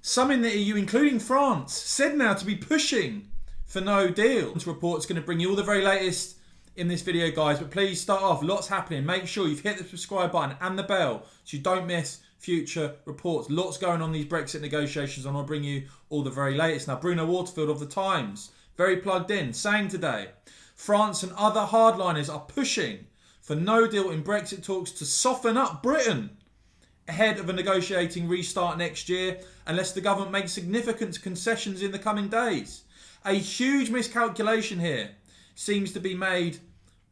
Some in the EU, including France, said now to be pushing for no deal. This report's going to bring you all the very latest in this video, guys, but please start off. Lots happening. Make sure you've hit the subscribe button and the bell so you don't miss future reports. Lots going on these Brexit negotiations, and I'll bring you all the very latest. Now, Bruno Waterfield of The Times, very plugged in, saying today, France and other hardliners are pushing for no deal in Brexit talks to soften up Britain ahead of a negotiating restart next year unless the government makes significant concessions in the coming days. A huge miscalculation here seems to be made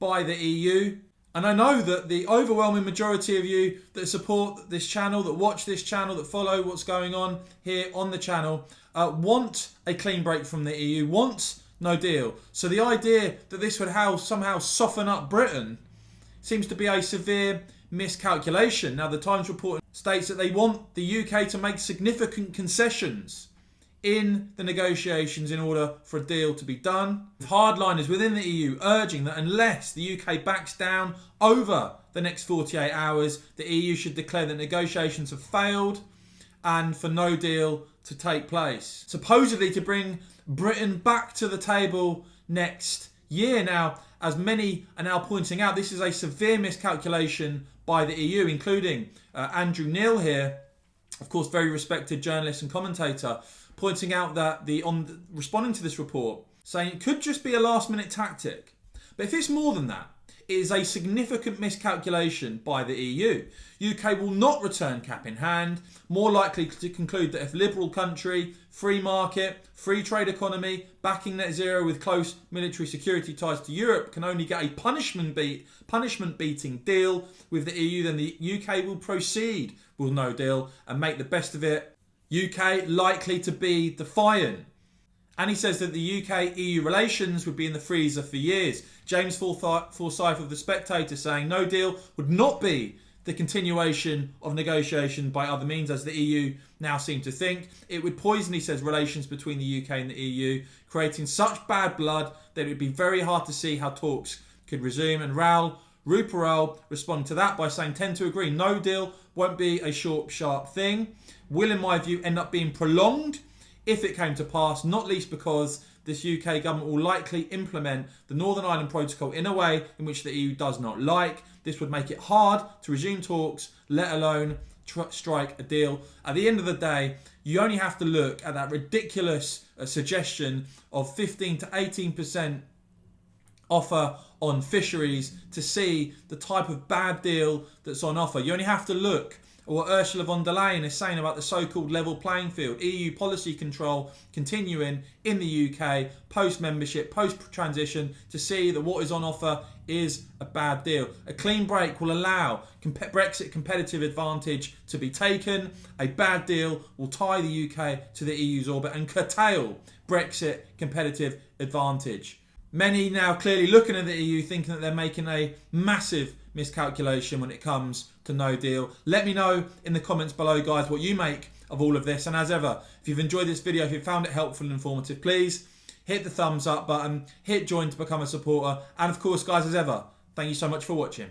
by the EU. And I know that the overwhelming majority of you that support this channel, that watch this channel, that follow what's going on here on the channel, want a clean break from the EU, want no deal. So the idea that this would somehow soften up Britain seems to be a severe miscalculation. Now, the Times report states that they want the UK to make significant concessions in the negotiations in order for a deal to be done. Hardliners within the EU urging that unless the UK backs down over the next 48 hours, the EU should declare that negotiations have failed and for no deal to take place. Supposedly to bring Britain back to the table next year. Now, as many are now pointing out, this is a severe miscalculation by the EU, including Andrew Neil here, of course, very respected journalist and commentator, pointing out that responding to this report, saying it could just be a last-minute tactic. But if it's more than that, it is a significant miscalculation by the EU. UK will not return cap in hand, more likely to conclude that if liberal country, free market, free trade economy, backing net zero with close military security ties to Europe can only get a punishment-beating deal with the EU, then the UK will proceed with no deal and make the best of it. UK likely to be defiant. And he says that the UK-EU relations would be in the freezer for years. James Forsyth of The Spectator saying no deal would not be the continuation of negotiation by other means, as the EU now seem to think. It would poison, he says, relations between the UK and the EU, creating such bad blood that it would be very hard to see how talks could resume. And Raoul Ruparel responded to that by saying, tend to agree, no deal won't be a short, sharp thing. Will, in my view, end up being prolonged if it came to pass, not least because this UK government will likely implement the Northern Ireland Protocol in a way in which the EU does not like. This would make it hard to resume talks, let alone strike a deal. At the end of the day, you only have to look at that ridiculous suggestion of 15 to 18% offer on fisheries to see the type of bad deal that's on offer. You only have to look at what Ursula von der Leyen is saying about the so-called level playing field, EU policy control continuing in the UK, post-membership, post-transition, to see that what is on offer is a bad deal. A clean break will allow Brexit competitive advantage to be taken. A bad deal will tie the UK to the EU's orbit and curtail Brexit competitive advantage. Many now clearly looking at the EU thinking that they're making a massive miscalculation when it comes to no deal. Let me know in the comments below, guys, what you make of all of this. And as ever, if you've enjoyed this video, if you found it helpful and informative, please hit the thumbs up button, hit join to become a supporter. And of course, guys, as ever, thank you so much for watching.